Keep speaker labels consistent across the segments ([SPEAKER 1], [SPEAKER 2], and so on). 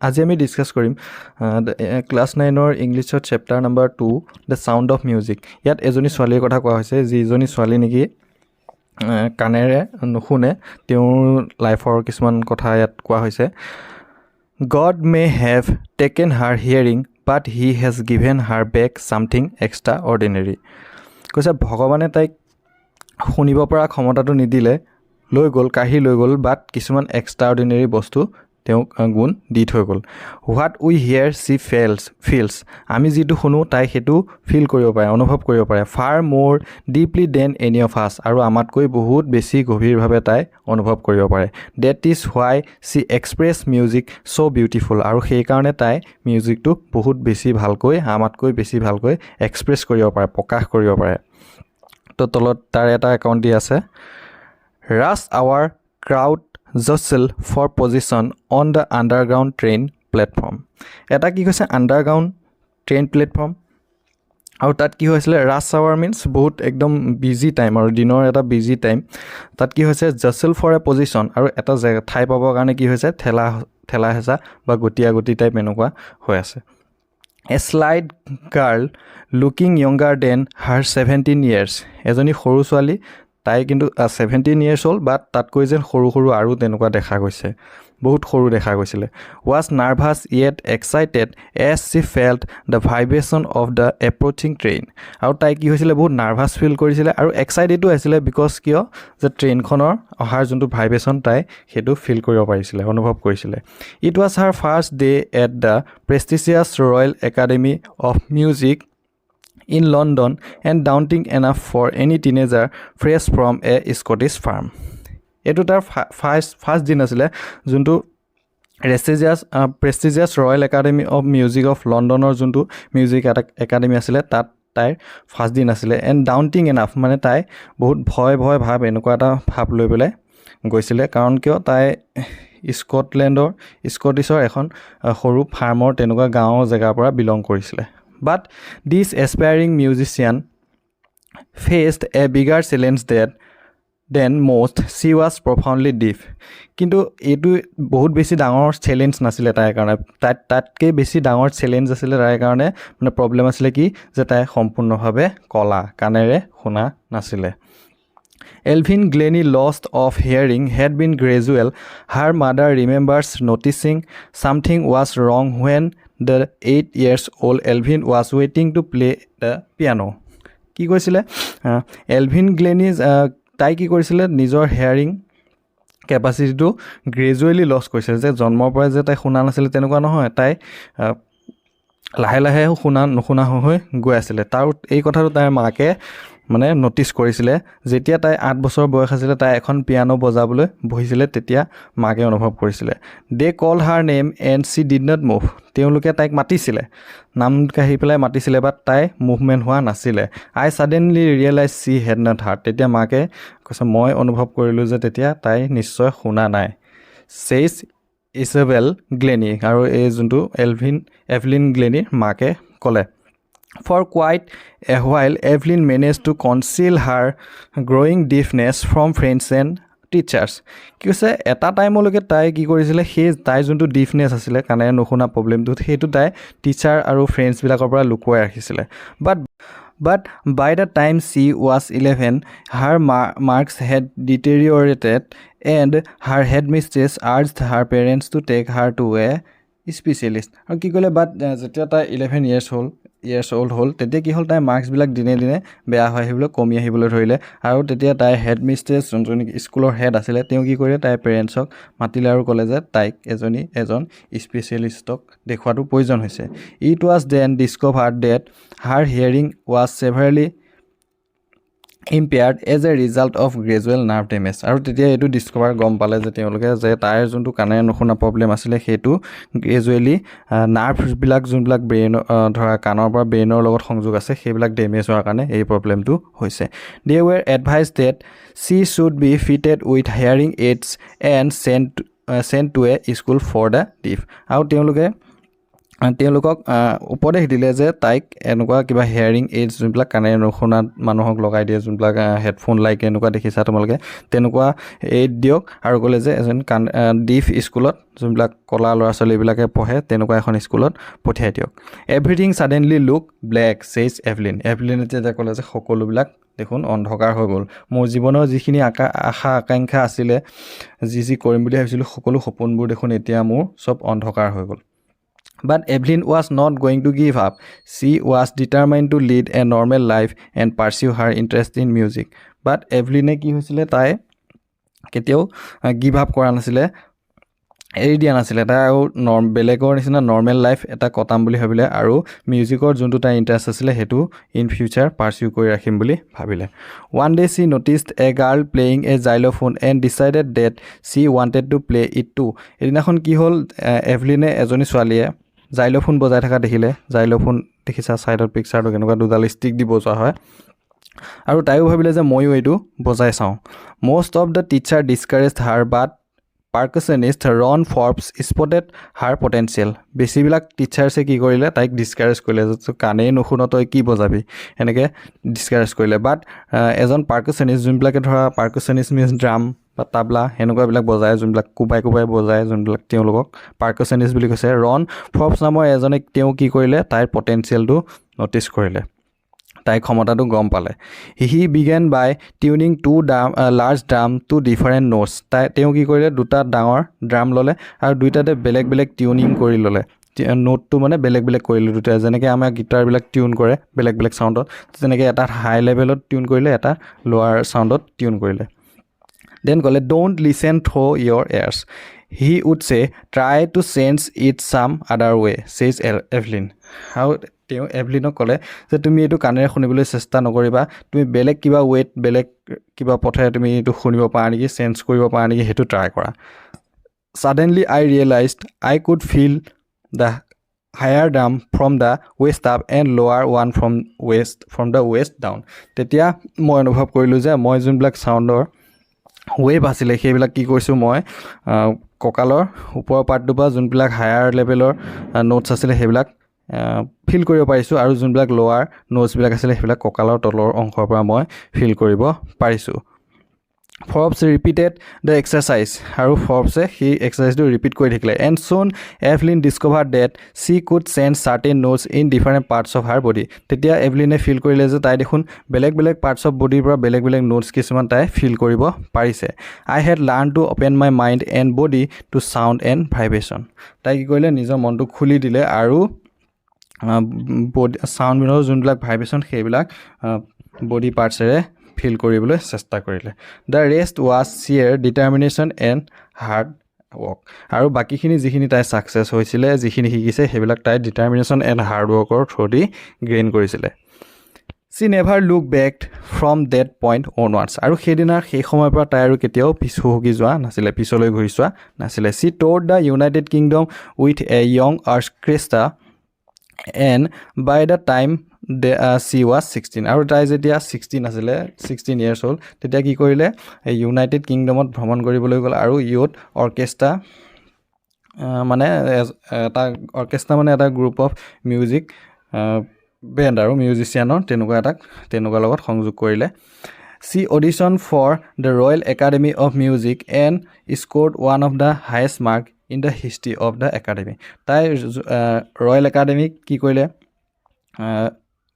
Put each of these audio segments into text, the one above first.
[SPEAKER 1] আজি আমি ডিছকাছ কৰিম ক্লাছ 9ৰ ইংলিছৰ chapter number 2 the sound of music. ইয়াত এজনী ছোৱালীৰ কথা কোৱা হৈছে, যিজনী ছোৱালী নেকি কাণেৰে নুশুনে, তেওঁৰ লাইফৰ কিছুমান কথা ইয়াত কোৱা হৈছে। God may have taken her hearing, but he has given her back something extraordinary. কৈছে ভগৱানে তাইক শুনিব পৰা ক্ষমতাটো নিদিলে, কাঢ়ি লৈ গ'ল, বাট কিছুমান এক্সট্ৰাঅৰ্ডিনেৰী বস্তু তেওঁক গুণ দি থৈ গ'ল। What we hear she feels, আমি যিটো শুনো তাই সেইটো ফিল কৰিব পাৰে, অনুভৱ কৰিব পাৰে। ফাৰ মোৰ ডিপলি দেন এনি অফ আছ, আৰু আমাতকৈ বহুত বেছি গভীৰভাৱে তাই অনুভৱ কৰিব পাৰে। That is why she express music so' beautiful, আৰু সেইকাৰণে তাই মিউজিকটো বহুত বেছি ভালকৈ, আমাতকৈ বেছি ভালকৈ এক্সপ্ৰেছ কৰিব পাৰে, প্ৰকাশ কৰিব পাৰে। তো তলত তাৰ এটা একাউণ্ট দি আছে, rush hour crowd jostle for position on the underground train platform. এটা কি কৈছে আণ্ডাৰগ্ৰাউণ্ড ট্ৰেইন প্লেটফৰ্ম, আৰু তাত কি হৈছিলে ৰাছ আৱাৰ মিনছ বহুত একদম বিজি টাইম, আৰু দিনৰ এটা বিজি টাইম। তাত কি হৈছে জচেল ফৰ এ পজিশ্যন, আৰু এটা জেগা ঠাই পাবৰ কাৰণে কি হৈছে ঠেলা হেঁচা বা গতি টাইপ এনেকুৱা হৈ আছে। এ শ্লাইড গাৰ্ল লুকিং য়ংগাৰ দেন হাৰ 17 years, এজনী সৰু ছোৱালী, তাই কিন্তু 17 years হ'ল, বাট তাতকৈ যেন সৰু আৰু তেনেকুৱা দেখা গৈছে, বহুত সৰু দেখা গৈছিলে। Was nervous yet excited as she felt the vibration of the approaching train, আৰু তাই কি হৈছিলে বহুত নাৰ্ভাছ ফিল কৰিছিলে আৰু এক্সাইটেডো আছিলে, বিকজ কিয় যে ট্ৰেইনখনৰ অহাৰ যোনটো ভাইব্ৰেশ্যন তাই সেইটো ফিল কৰিব পাৰিছিলে, অনুভৱ কৰিছিলে। It was her first day at the prestigious royal Academy of music in London and daunting enough for any teenager fresh from a Scottish farm. এইটো তাৰ ফাৰ্ষ্ট দিন আছিলে, যোনটো prestigious royal Academy of music of লণ্ডনৰ যোনটো music academy আছিলে, তাত তাইৰ ফাৰ্ষ্ট দিন আছিলে। এণ্ড ডাউণ্টিং এনাফ, মানে তাই বহুত ভয় ভাৱ এনেকুৱা এটা ভাৱ লৈ পেলাই গৈছিলে, কাৰণ কিয় তাই স্কটিছৰ এখন সৰু ফাৰ্মৰ তেনেকুৱা গাঁৱৰ জেগাৰ পৰা বিলং কৰিছিলে। But this aspiring musician faced a bigger challenge than most. She was profoundly deaf. কিন্তু এইটো বহুত বেছি ডাঙৰ চেলেঞ্জ নাছিলে তাইৰ কাৰণে, তাতকৈ বেছি ডাঙৰ চেলেঞ্জ আছিলে তাইৰ কাৰণে, মানে প্ৰব্লেম আছিলে কি যে তাই সম্পূৰ্ণভাৱে কলা, কাণেৰে শুনা নাছিলে। Elvin Glennie lost of hearing had been gradual. Her mother remembers noticing something was wrong when the 8 years old Elvin was waiting to play the piano. কি কৈছিলে এলভিন গ্লেনি, তাই কি কৰিছিলে নিজৰ হেয়াৰিং কেপাচিটিটো গ্ৰেজুৱেলি লছ কৰিছিলে, যে জন্মৰ পৰাই যে তাই শুনা নাছিলে তেনেকুৱা নহয়, তাই লাহে লাহে নুশুনা হৈ গৈ আছিলে। তাৰ এই কথাটো তাইৰ মাকে মানে ন'টিছ কৰিছিলে। যেতিয়া তাই 8 বছৰ বয়স আছিলে, তাই এখন পিয়ানো বজাবলৈ বহিছিলে, তেতিয়া মাকে অনুভৱ কৰিছিলে। They call her name and she did not move, তেওঁলোকে তাইক মাতিছিলে, নাম কাঢ়ি পেলাই মাতিছিলে, বাট তাই মুভমেণ্ট হোৱা নাছিলে। I suddenly realize she had not heard, তেতিয়া মাকে কৈছে মই অনুভৱ কৰিলোঁ যে তেতিয়া তাই নিশ্চয় শুনা নাই। চেইজ ইছাবেল গ্লেনি, আৰু এই যোনটো এভলিন গ্লেনিৰ মাকে ক'লে। For quite a while, Evelyn managed to conceal her growing deafness from friends and teachers. কি কৈছে এটা টাইমলৈকে তাই কি কৰিছিলে, সেই তাইৰ যোনটো ডিফনেছ আছিলে, কাণেৰে নুশুনা প্ৰব্লেমটো, সেইটো তাই টিচাৰ আৰু ফ্ৰেণ্ডছবিলাকৰ পৰা লুকুৱাই ৰাখিছিলে। But by the time she was 11, her marks had deteriorated and her headmistress urged her parents to take her to a specialist. আৰু কি ক'লে, বাট যেতিয়া তাই 11 years old হ'ল, তেতিয়া কি হ'ল, তাইৰ মাৰ্কছবিলাক দিনে দিনে বেয়া হৈ আহিবলৈ, কমি আহিবলৈ ধৰিলে। আৰু তেতিয়া তাইৰ হেড মিষ্ট্ৰেছ যোনজনী স্কুলৰ হেড আছিলে, তেওঁ কি কৰিলে, তাইৰ পেৰেণ্টছক মাতিলে আৰু ক'লে যে তাইক এজন স্পেচিয়েলিষ্টক দেখুৱাটো প্ৰয়োজন হৈছে। It was then discovered that her hearing was severely impaired as a result of gradual nerve damage, আৰু তেতিয়া এইটো গম পালে যে তেওঁলোকে যে তাইৰ যোনটো কাণেৰে নুশুনা প্ৰব্লেম আছিলে, সেইটো গ্ৰেজুৱেলি নাৰ্ভবিলাক যোনবিলাক ধৰা কাণৰ পৰা ব্ৰেইনৰ লগত সংযোগ আছে, সেইবিলাক ডেমেজ হোৱাৰ কাৰণে এই প্ৰব্লেমটো হৈছে। They were advised that she should be fitted with hearing aids and sent to a school for the deaf, আৰু তেওঁলোকে তেওঁলোকক উপদেশ দিলে যে তাইক এনেকুৱা কিবা হেয়াৰিং এইডছ যোনবিলাক কাণেৰে নুশুনা মানুহক লগাই দিয়ে, যোনবিলাক হেডফোন লাইক এনেকুৱা দেখিছা তোমালোকে, তেনেকুৱা এইড দিয়ক, আৰু ক'লে যে এজন ডিফ স্কুলত যোনবিলাক কলা ল'ৰা ছোৱালীবিলাকে পঢ়ে তেনেকুৱা এখন স্কুলত পঠিয়াই দিয়ক। Everything suddenly look black says Evelyn. এভলিনে তেতিয়া ক'লে যে সকলোবিলাক দেখোন অন্ধকাৰ হৈ গ'ল, মোৰ জীৱনৰ যিখিনি আশা আকাংক্ষা আছিলে, যি কৰিম বুলি ভাবিছিলোঁ, সকলো সপোনবোৰ দেখোন এতিয়া মোৰ চব অন্ধকাৰ হৈ গ'ল। But Evelyn was not going to give up. She was determined to lead a normal life and pursue her interest in music. But Evelyn কি হৈছিলে, তাই কেতিয়াও গিভ আপ কৰা নাছিলে, এৰি দিয়া নাছিলে। তাই আৰু বেলেগৰ নিচিনা নৰ্মেল লাইফ এটা কটাম বুলি ভাবিলে, আৰু মিউজিকৰ যোনটো তাই ইণ্টাৰেষ্ট আছিলে সেইটো ইন ফিউচাৰ পাৰ্চিউ কৰি ৰাখিম বুলি ভাবিলে। One day she noticed a girl playing a xylophone and decided that she wanted to play it too. এদিনাখন কি হ'ল, এভলিনে এজনী ছোৱালীয়ে জাইল'ফোন বজাই থকা দেখিলে। জাইল'ফোন দেখিছা ছাইডত পিকচাৰটো কেনেকুৱা দুডাল ষ্টিক দি বজোৱা হয়, আৰু তাইও ভাবিলে যে ময়ো এইটো বজাই চাওঁ। Most of the teacher discouraged her, but percussionist Ron Forbes spotted her potential. বেছিবিলাক টিচাৰ্ছে কি কৰিলে, তাইক ডিছকাৰেজ কৰিলে, যে কাণেই নুশুন তই কি বজাবি, এনেকৈ ডিছকাৰেজ কৰিলে। বাট এজন পাৰ্কাছনিষ্ট, যোনবিলাকে ধৰা পাৰ্কাছনিষ্ট মিনছ ড্ৰাম বা তাবলা সেনেকুৱাবিলাক বজায়, যোনবিলাক কোবাই বজায়, যোনবিলাক তেওঁলোকক পাৰ্কাছনিষ্ট বুলি কৈছে। ৰন ফৰ্বছ নামৰ এজনে তেওঁ কি কৰিলে, তাইৰ পটেঞ্চিয়েলটো ন'টিছ কৰিলে, তাইৰ ক্ষমতাটো গম পালে। He began by tuning two large drum to different notes. তেওঁ কি কৰিলে, দুটা ডাঙৰ ড্ৰাম ল'লে আৰু দুইটাতে বেলেগ বেলেগ টিউনিং কৰি ল'লে। নোটটো মানে বেলেগ বেলেগ কৰিলে দুটাই, যেনেকৈ আমাৰ গিটাৰবিলাক টিউন কৰে বেলেগ বেলেগ চাউণ্ডত, তেনেকৈ এটা হাই লেভেলত টিউন কৰিলে, এটা লোৱাৰ চাউণ্ডত টিউন কৰিলে। দেন ক'লে don't listen through your ears, he would say try to change it some other way ছেইজ Evelyn. আৰু তেওঁ এভলিনক ক'লে যে তুমি এইটো কাণেৰে শুনিবলৈ চেষ্টা নকৰিবা, তুমি বেলেগ কিবা ৱেত, বেলেগ কিবা পথেৰে তুমি এইটো শুনিব পাৰা নেকি, চেঞ্জ কৰিব পাৰা নেকি, সেইটো ট্ৰাই কৰা। Suddenly I realized I could feel the higher drum from the waist up and lower one from the waist down. তেতিয়া মই অনুভৱ কৰিলোঁ যে মই যোনবিলাক চাউণ্ডৰ ৱেভ আছিলে সেইবিলাক কি কৰিছোঁ, মই কঁকালৰ ওপৰৰ পাৰ্টটোৰ পৰা যোনবিলাক হায়াৰ লেভেলৰ নোটছ আছিলে সেইবিলাক ফিল কৰিব পাৰিছোঁ, আৰু যোনবিলাক লোৱাৰ নোটছবিলাক আছিলে সেইবিলাক কঁকালৰ তলৰ অংশৰ পৰা মই ফিল কৰিব পাৰিছোঁ। ফৰ্বছ ৰিপিটেড দ্য এক্সাৰচাইজ, আৰু ফৰ্বছে সেই এক্সাৰচাইজটো ৰিপিট কৰি থাকিলে। এণ্ড চুন Evelyn discover date C could change certain notes in different parts of her body. তেতিয়া এভলিনে ফিল কৰিলে যে তাই দেখোন বেলেগ বেলেগ পাৰ্টছ অফ বডিৰ পৰা বেলেগ বেলেগ নোটছ কিছুমান তাই ফিল কৰিব পাৰিছে। I had learn to open my mind and body to sound and vibration. তাই কি কৰিলে, নিজৰ মনটো খুলি দিলে আৰু চাউণ্ডবিলাকৰ যোনবিলাক ভাইব্ৰেশ্যন সেইবিলাক বডি পাৰ্টছেৰে ফিল কৰিবলৈ চেষ্টা কৰিলে। The rest was chair determination and hard work. আৰু বাকীখিনি যিখিনি তাই ছাকচেছ হৈছিলে, যিখিনি শিকিছে সেইবিলাক তাই ডিটাৰমিনেশ্যন এণ্ড হাৰ্ড ৱৰ্কৰ থ্ৰুদি গেইন কৰিছিলে। She never look back from that point onwards. আৰু সেইদিনাৰ সেই সময়ৰ পৰা তাই আৰু কেতিয়াও পিছহুকি যোৱা নাছিলে, পিছলৈ ঘূৰি চোৱা নাছিলে। She toured the United Kingdom with a young orchestra and by the time she was 16। আৰু তাই যেতিয়া 16 আছিলে, 16 years হ'ল, তেতিয়া কি কৰিলে, ইউনাইটেড কিংডমত ভ্ৰমণ কৰিবলৈ গ'ল, আৰু ইয়ত অৰ্কেষ্ট্ৰা মানে এটা গ্ৰুপ অফ মিউজিক বেণ্ড আৰু মিউজিচিয়ানৰ তেনেকুৱা লগত সংযোগ কৰিলে। She audition for the Royal Academy of Music and scored one of the highest mark in the history of the academy. তাই ৰয়েল একাডেমিক কি কৰিলে,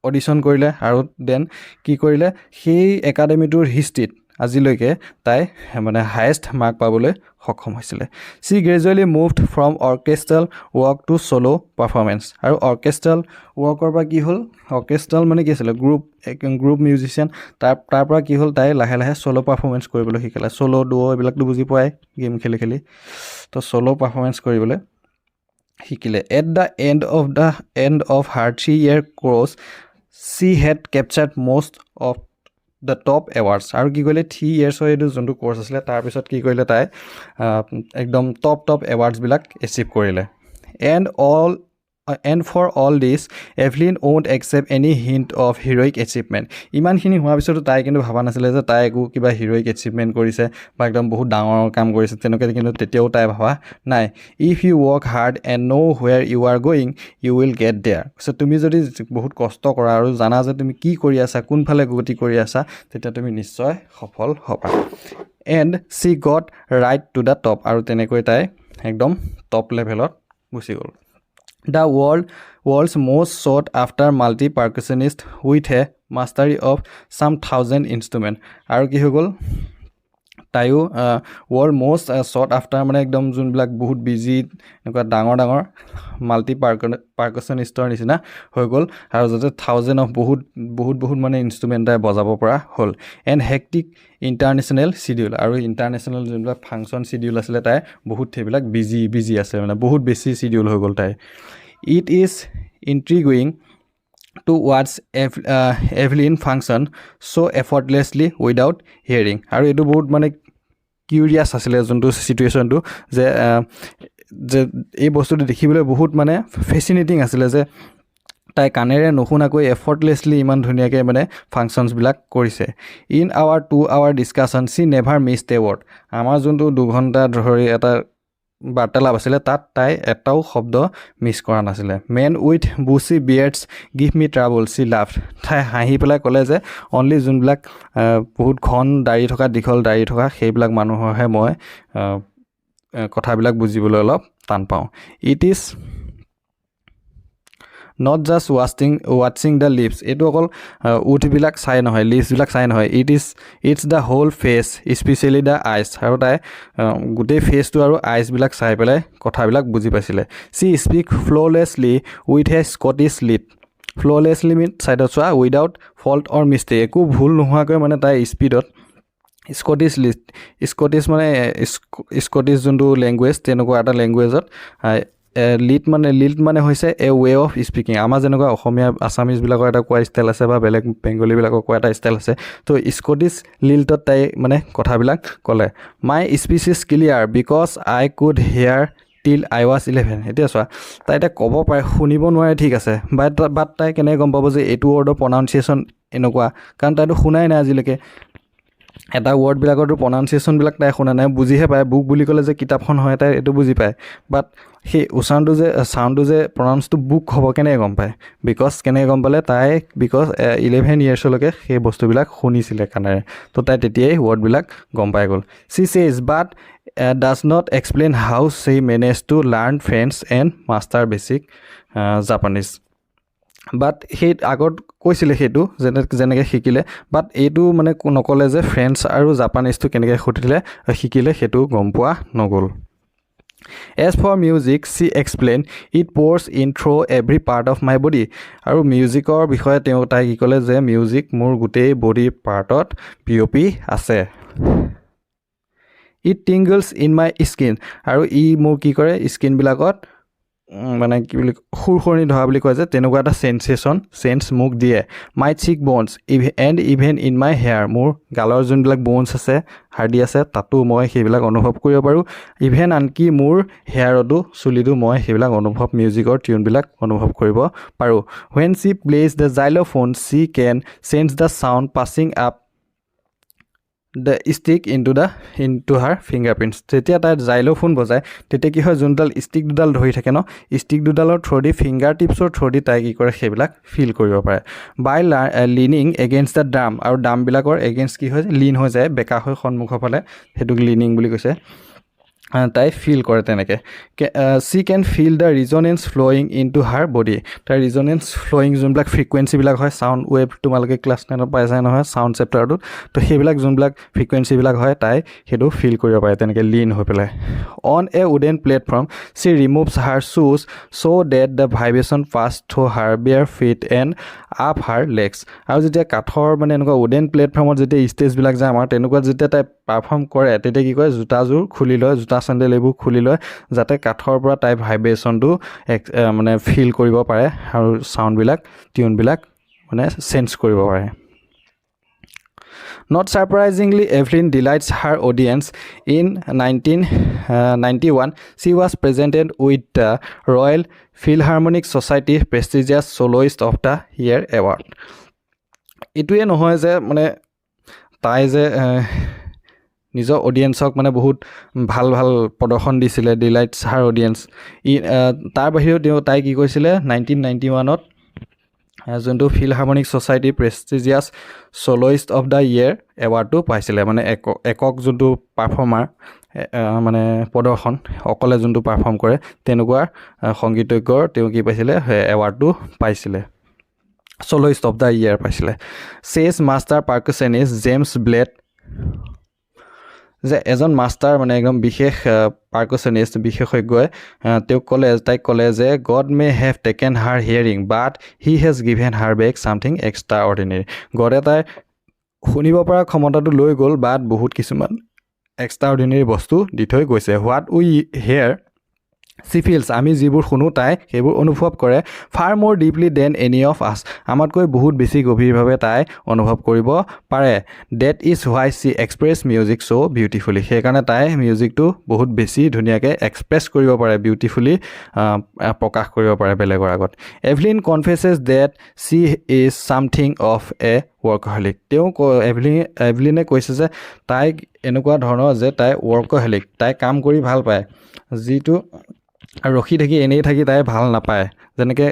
[SPEAKER 1] অডিশ্যন কৰিলে, আৰু দেন কি কৰিলে, সেই একাডেমিটোৰ হিষ্ট্ৰীত আজিলৈকে তাই মানে হায়েষ্ট মাৰ্ক পাবলৈ সক্ষম হৈছিলে। She gradually moved from orchestral work to solo' performance. আৰু অৰ্কেষ্ট্ৰেল ৱৰ্কৰ পৰা কি হ'ল, অৰ্কেষ্ট্ৰেল মানে কি আছিলে, গ্ৰুপ মিউজিচিয়ান, তাৰ পৰা কি হ'ল, তাই লাহে লাহে ছ'ল' পাৰফৰ্মেঞ্চ কৰিবলৈ শিকিলে। ছ'ল' ডুঅ' এইবিলাকতো বুজি পোৱাই গেম খেলি তো ছ'ল' পাৰফৰ্মেঞ্চ কৰিবলৈ শিকিলে। At the and of her 3-year course C head captured most of the top awards. আৰু কি কৰিলে, 3 years এইটো যোনটো কোৰ্চ আছিলে তাৰপিছত কি কৰিলে, তাই একদম টপ এৱাৰ্ডছবিলাক এচিভ কৰিলে। And all And for all this, Evelyn won't accept any hint of heroic achievement. ইমানখিনি হোৱাৰ পিছতো তাই কিন্তু ভাবা নাছিলে যে তাই একো কিবা হিৰইক এচিভমেণ্ট কৰিছে বা একদম বহুত ডাঙৰ কাম কৰিছে তেনেকৈ কিন্তু তেতিয়াও তাই ভাবা নাই. If you work hard and know' where you are going you will get there. So' তুমি যদি বহুত কষ্ট কৰা আৰু জানা যে তুমি কি কৰি আছা, কোনফালে গতি কৰি আছা, তেতিয়া তুমি নিশ্চয় সফল হ'বা. And C gut right to the top. আৰু তেনেকৈ তাই একদম টপ লেভেলত গুচি গ'ল. The world's most sought after multi-percussionist with a mastery of some 1000 instrument. আৰু কি হৈ গ'ল, তাইও ৱৰ্ল্ড মষ্ট শ্বৰ্ট আফটাৰ মানে একদম যোনবিলাক বহুত বিজি এনেকুৱা ডাঙৰ ডাঙৰ পাৰ্কাছনিষ্টৰ নিচিনা হৈ গ'ল আৰু যাতে 1000 অফ বহুত মানে ইনষ্ট্ৰুমেণ্ট তাই বজাব পৰা হ'ল. And hectic international schedule. আৰু ইণ্টাৰনেশ্যনেল যোনবিলাক ফাংচন চিডিউল আছিলে তাই বহুত সেইবিলাক বিজি আছে, মানে বহুত বেছি চিডিউল হৈ গ'ল তাই. It is intriguing to watch Evelyn function so effortlessly without hearing. আৰু এইটো বহুত মানে কিউৰিয়াছ আছিলে যোনটো চিটুৱেশ্যনটো, যে এই বস্তুটো দেখিবলৈ বহুত মানে ফেচিনেটিং আছিলে যে তাই কাণেৰে নুশুনাকৈ এফৰ্টলেছলি ইমান ধুনীয়াকৈ মানে ফাংচনছবিলাক কৰিছে. In our 2 hour discussion she never miss a word. আমাৰ যোনটো 2 ঘণ্টা ধৰি এটা বাৰ্তালাপ আছিলে তাত তাই এটাও শব্দ মিছ কৰা নাছিলে. Men with bushy beards give me trouble she laugh. তাই হাঁহি পেলাই ক'লে যে অনলি যোনবিলাক বহুত ঘন দাড়ি থকা, দীঘল দাড়ি থকা সেইবিলাক মানুহৰহে মই কথাবিলাক বুজিবলৈ অলপ টান পাওঁ. ইট ইজ নট জাষ্ট ৱাটছিং দ্য লিভছ. এইটো অকল উঠবিলাক চাই নহয়, লিভছবিলাক চাই নহয়. It's the whole face specially the eyes. আৰু তাই গোটেই ফেচটো আৰু আইচবিলাক চাই পেলাই কথাবিলাক বুজি পাইছিলে. She speak flawlessly with a Scottish lilt. Flawlessly mean চাইডত চোৱা, উইদাউট ফল্ট অৰ মিষ্টেক. একো ভুল নোহোৱাকৈ মানে তাই স্পীডত স্কটিছ মানে স্কটিছ যোনটো লেংগুৱেজ তেনেকুৱা এটা লেংগুৱেজত লিড মানে হৈছে এ ৱে অফ স্পিকিং. আমাৰ যেনেকুৱা অসমীয়া আছামিজবিলাকৰ এটা কোৱা ষ্টাইল আছে বা বেলেগ বেংগলীবিলাকৰ কোৱা এটা ষ্টাইল আছে, তো স্কটিছ লিল্টত তাই মানে কথাবিলাক ক'লে. My speech is clear because I could hair টিল আই ৱাজ 11. এতিয়া চোৱা, তাই এতিয়া ক'ব পাৰে, শুনিব নোৱাৰে ঠিক আছে, বাট তাই কেনেকৈ গম পাব যে এইটো ৱৰ্ডৰ প্ৰনাউন্সিয়েশ্যন এনেকুৱা, কাৰণ তাইতো শুনাই নাই আজিলৈকে. এটা ৱৰ্ডবিলাকৰতো প্ৰনাউন্সিয়েশ্যনবিলাক তাই শুনা নাই, বুজিহে পায়. বুক বুলি ক'লে যে কিতাপখন হয় তাই এইটো বুজি পায়, বাট সেই উচ্চাৰণটো যে চাউণ্ডটো যে প্ৰনাউন্সটো বুক হ'ব কেনেকৈ গম পায়, কেনেকৈ গম পালে তাই 11 yearsলৈকে সেই বস্তুবিলাক শুনিছিলে কাণেৰে, তো তাই তেতিয়াই ৱৰ্ডবিলাক গম পাই গ'ল. She says but does not explain how she managed to learn French and master basic Japanese. But সেই আগত কৈছিলে সেইটো যেনেকৈ শিকিলে, বাট এইটো মানে নক'লে যে ফ্ৰেঞ্চ আৰু জাপানিজটো কেনেকৈ শিকিলে সেইটো গম পোৱা নগ'ল. As for music she explain it pours in through every part of my body. আৰু মিউজিকৰ বিষয়ে তাই কি ক'লে যে মিউজিক মোৰ গোটেই বডিৰ পাৰ্টত বিয়পি আছে. It tingles in my skin. আৰু ই মোৰ কি কৰে স্কিনবিলাকত মানে কি বুলি সুৰসৰণি ধৰা বুলি কয় যে তেনেকুৱা এটা চেঞ্চ মোক দিয়ে. মাই চিক bones and even in my hair. মোৰ গালৰ যোনবিলাক বনছ আছে, হাৰ্ডি আছে, তাতো মই সেইবিলাক অনুভৱ কৰিব পাৰোঁ. ইভেন আনকি মোৰ হেয়াৰতো, চুলিটো মই সেইবিলাক মিউজিকৰ টিউনবিলাক অনুভৱ কৰিব পাৰোঁ. When she plays the xylophone she can change the sound passing up the stick into her finger prints. যেতিয়া তাই জাইল'ফোন বজায় তেতিয়া কি হয়, যোনডাল ষ্টিক দুডাল ধৰি থাকে ন, ষ্টিক দুডালৰ থ্ৰুদি, ফিংগাৰ টিপছৰ থ্ৰুদি তাই কি কৰে সেইবিলাক ফিল কৰিব পাৰে. বাই লিনিং এগেইনষ্ট দ্য ড্ৰাম. আৰু ড্ৰামবিলাকৰ এগেইনষ্ট কি হয়, লিন হৈ যায়, বেকা হৈ সন্মুখৰ ফালে, সেইটোক লিনিং বুলি কৈছে. তাই ফিল কৰে তেনেকৈ. She can feel the resonance flowing in to her body. তাৰ ৰিজনেঞ্চ ফ্ল'য়িং যোনবিলাক ফ্ৰিকুৱেঞ্চিবিলাক হয়, চাউণ্ড ৱেভ, তোমালোকে ক্লাছ 9ত পাই যায় নহয় চাউণ্ড চেপ্টাৰটোত, তো সেইবিলাক যোনবিলাক ফ্ৰিকুৱেঞ্চিবিলাক হয় তাই সেইটো ফিল কৰিব পাৰে তেনেকৈ লিন হৈ পেলাই. On a wooden platform she removes her শ্বুজ so' that the vibration pass through her bare feet and up her legs. আৰু যেতিয়া কাঠৰ মানে এনেকুৱা উডেন প্লেটফৰ্মত যেতিয়া ষ্টেজবিলাক যায় আমাৰ, তেনেকুৱা যেতিয়া তাই পাৰফৰ্ম কৰে তেতিয়া কি কৰে, জোতাযোৰ খুলি লয়, জোতা চেণ্ডেল এইবোৰ খুলি লয়, যাতে কাঠৰ পৰা তাই ভাইব্ৰেশ্যনটো মানে ফিল কৰিব পাৰে আৰু চাউণ্ডবিলাক টিউনবিলাক মানে চেঞ্জ কৰিব পাৰে. Not surprisingly, Evelyn delights her audience. In 1991, she was presented with the Royal Philharmonic Society prestigious Soloist of the Year Award. এইটোৱে নহয় যে মানে তাই যে নিজৰ অডিয়েন্সক মানে বহুত ভাল ভাল প্ৰদৰ্শন দিছিলে, ডিলাইটছ হাৰ অডিয়েন্স। তাৰ বাহিৰেও তাই কি কৰিছিলে 1991ত যোনটো Philharmonic Society prestigious soloist of the year এৱাৰ্ডটো পাইছিলে। মানে একক যোনটো পাৰফৰ্মাৰ মানে প্ৰদৰ্শন অকলে যোনটো পাৰফৰ্ম কৰে তেনেকুৱা সংগীতজ্ঞৰ তেওঁ কি পাইছিলে এৱাৰ্ডটো পাইছিলে, ছ'ল'ইষ্ট অফ দ্য ইয়েৰ পাইছিলে। চেছ মাষ্টাৰ পাৰ্কাছনিষ্ট জেমছ ব্লেড যে এজন মাষ্টাৰ মানে একদম বিশেষ পাৰ্কাছনিষ্ট বিশেষজ্ঞই তাইক ক'লে যে God may have taken her hearing but he has given her back something extra ordinary. গডে তাই শুনিব পৰা ক্ষমতাটো লৈ গ'ল, বাট বহুত কিছুমান এক্সট্ৰা অৰ্ডিনেৰী বস্তু দি থৈ গৈছে। What we hair C feels, আমি যিবোৰ শুনো তাই সেইবোৰ অনুভৱ কৰে ফাৰ মোৰ ডিপলি দেন এনি অফ আছ, আমাতকৈ বহুত বেছি গভীৰভাৱে তাই অনুভৱ কৰিব পাৰে। That is why she express music so' beautifully, সেইকাৰণে তাই মিউজিকটো বহুত বেছি ধুনীয়াকৈ এক্সপ্ৰেছ কৰিব পাৰে, বিউটিফুলি প্ৰকাশ কৰিব পাৰে বেলেগৰ আগত। Evelyn confesses that she is something of a workaholic, তেওঁ এভলিনে কৈছে যে তাই এনেকুৱা ধৰণৰ যে তাই ৱৰ্কহলিক, তাই কাম কৰি ভাল পায়, যিটো ৰখি থাকি এনেই থাকি তাই ভাল নাপায়। যেনেকৈ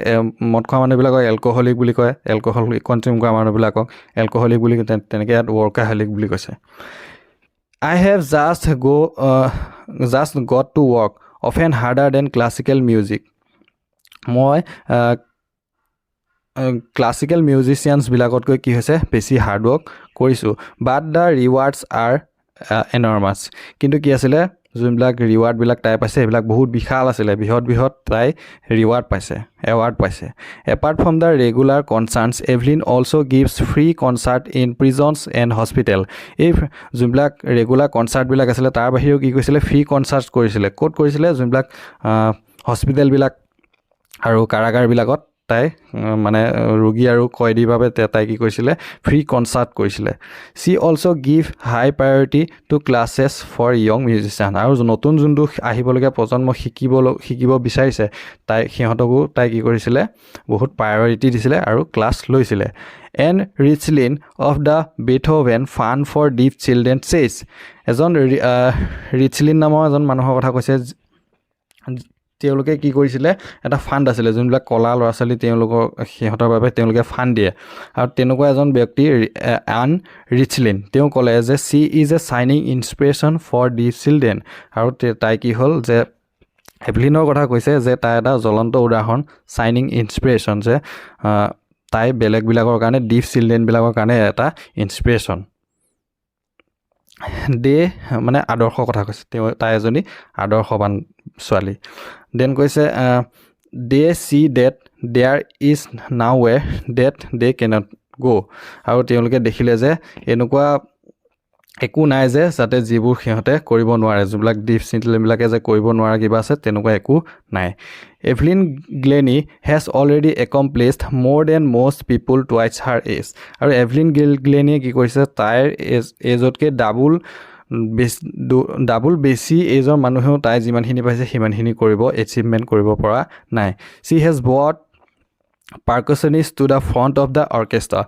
[SPEAKER 1] মদ খোৱা মানুহবিলাকক এলকহলিক বুলি কয়, এলকহল কনজিউম কৰা মানুহবিলাকক এলকহলিক বুলি তেনেকৈ ইয়াত ৱৰ্কাহলিক বুলি কৈছে। I have just got to work often harder than classical music, মই ক্লাছিকেল মিউজিচিয়ানছবিলাকতকৈ কি হৈছে বেছি হাৰ্ডৱৰ্ক কৰিছোঁ। But the rewards are enormous, কিন্তু কি আছিলে যোনবিলাক ৰিৱাৰ্ডবিলাক তাই পাইছে সেইবিলাক বহুত বিশাল আছিলে, বৃহৎ তাই ৰিৱাৰ্ড পাইছে, এৱাৰ্ড পাইছে। Apart from the regular concerts Evelyn also' gives free concert in prisons and hospital, এই যোনবিলাক ৰেগুলাৰ কনচাৰ্টবিলাক আছিলে তাৰ বাহিৰেও কি কৰিছিলে ফ্ৰী কনচাৰ্ট কৰিছিলে। ক'ত কৰিছিলে? যোনবিলাক হস্পিটেলবিলাক আৰু কাৰাগাৰবিলাকত তাই মানে ৰোগী আৰু কয়দীৰ বাবে তাই কি কৰিছিলে ফ্ৰী কনচাৰ্ট কৰিছিলে। She also' give high priority to classes for young musician, আৰু নতুন যোনটো আহিবলগীয়া প্ৰজন্ম শিকিব বিচাৰিছে সিহঁতকো তাই কি কৰিছিলে বহুত প্ৰায়ৰিটি দিছিলে আৰু ক্লাছ লৈছিলে। And Richlin of the Beethoven fund for deaf children says, এজন ৰিচলিন নামৰ এজন মানুহৰ কথা কৈছে, তেওঁলোকে কি কৰিছিলে এটা ফাণ্ড আছিলে, যোনবিলাক কলা ল'ৰা ছোৱালী সিহঁতৰ বাবে তেওঁলোকে ফাণ্ড দিয়ে, আৰু তেনেকুৱা এজন ব্যক্তি আন ৰিচলিন, তেওঁ ক'লে যে she is a shining inspiration for the children, আৰু তাই কি হ'ল যে এভলিনৰ কথা কৈছে যে তাই এটা জ্বলন্ত উদাহৰণ, চাইনিং ইনস্পিৰেশ্যন, যে তাই বেলেগবিলাকৰ কাৰণে ডিফ চিলড্ৰেনবিলাকৰ কাৰণে এটা ইনস্পিৰেশ্যন। মানে আদৰ্শৰ কথা কৈছে, তাই এজনী আদৰ্শৱান ছোৱালী। দেন কৈছে they see that there is no way date De cannot গ', আৰু তেওঁলোকে দেখিলে যে এনেকুৱা একো নাই যে যাতে যিবোৰ সিহঁতে কৰিব নোৱাৰে, যোনবিলাক ডিফ চিলড্ৰেনবিলাকে যে কৰিব নোৱাৰা কিবা আছে তেনেকুৱা একো নাই। এভলিন গ্লেনি হেজ অলৰেডি একমপ্লিছড মোৰ দেন মষ্ট পিপুল টুৱাইচ হাৰ এজ, আৰু এভলিন গ্লেনিয়ে কি কৰিছে তাইৰ এজতকৈ ডাবুল বেছি এজৰ মানুহেও তাই যিমানখিনি পাইছে সিমানখিনি এচিভমেণ্ট কৰিব পৰা নাই। She has brought percussionist to the front of the orchestra,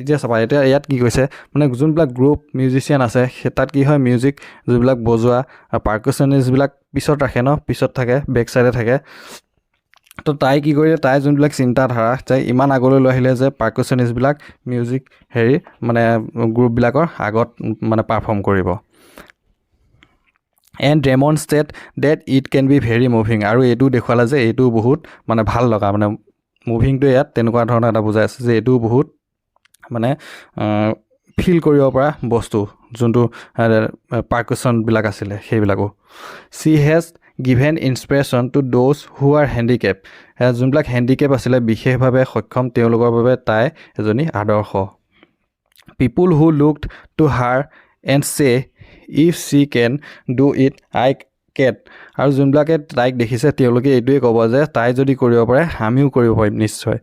[SPEAKER 1] এতিয়া চাবা এতিয়া ইয়াত কি কৈছে মানে যোনবিলাক গ্ৰুপ মিউজিচিয়ান আছে তাত কি হয় মিউজিক যোনবিলাক বজোৱা পাৰ্কাছনিষ্টবিলাক পিছত ৰাখে ন, পিছত থাকে বেক চাইডে থাকে, তো তাই কি কৰিলে তাই যোনবিলাক চিন্তাধাৰা তাই ইমান আগলৈ লৈ আহিলে যে পাৰ্কাছনিষ্টবিলাক মিউজিক মানে গ্ৰুপবিলাকৰ আগত মানে পাৰফৰ্ম কৰিব। And demonstrate that it can be very moving, আৰু এইটো দেখুৱালে যে এইটো বহুত মানে ভাল লগা, মানে মুভিংটো ইয়াত তেনেকুৱা ধৰণৰ এটা বুজাই আছে যে এইটো বহুত মানে ফিল কৰিব পৰা বস্তু, যোনটো পাৰ্কাছনবিলাক আছিলে সেইবিলাকো। She has given inspiration to those who are handicap, যোনবিলাক হেণ্ডিকেপ আছিলে বিশেষভাৱে সক্ষম তেওঁলোকৰ বাবে তাই এজনী আদৰ্শ। People who looked to her and say if she can do it I can, আৰু যোনবিলাকে তাইক দেখিছে তেওঁলোকে এইটোৱে ক'ব যে তাই যদি কৰিব পাৰে আমিও কৰিব পাৰিম নিশ্চয়।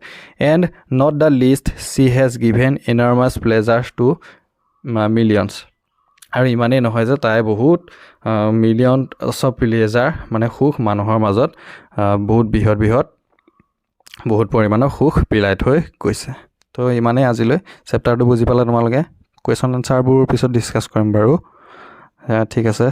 [SPEAKER 1] And not the least she has given enormous pleasures to millions. আৰু ইমানেই নহয় যে তাই বহুত মিলিয়নছ অফ ভিলেজাৰ মানে সুখ মানুহৰ মাজত বহুত বৃহৎ বহুত পৰিমাণৰ সুখ বিলাই থৈ গৈছে। তো ইমানেই আজিলৈ। চেপ্টাৰটো বুজি পালে তোমালোকে? কুৱেশ্যন এনচাৰবোৰ পিছত ডিছকাছ কৰিম বাৰু। ঠিক আছে।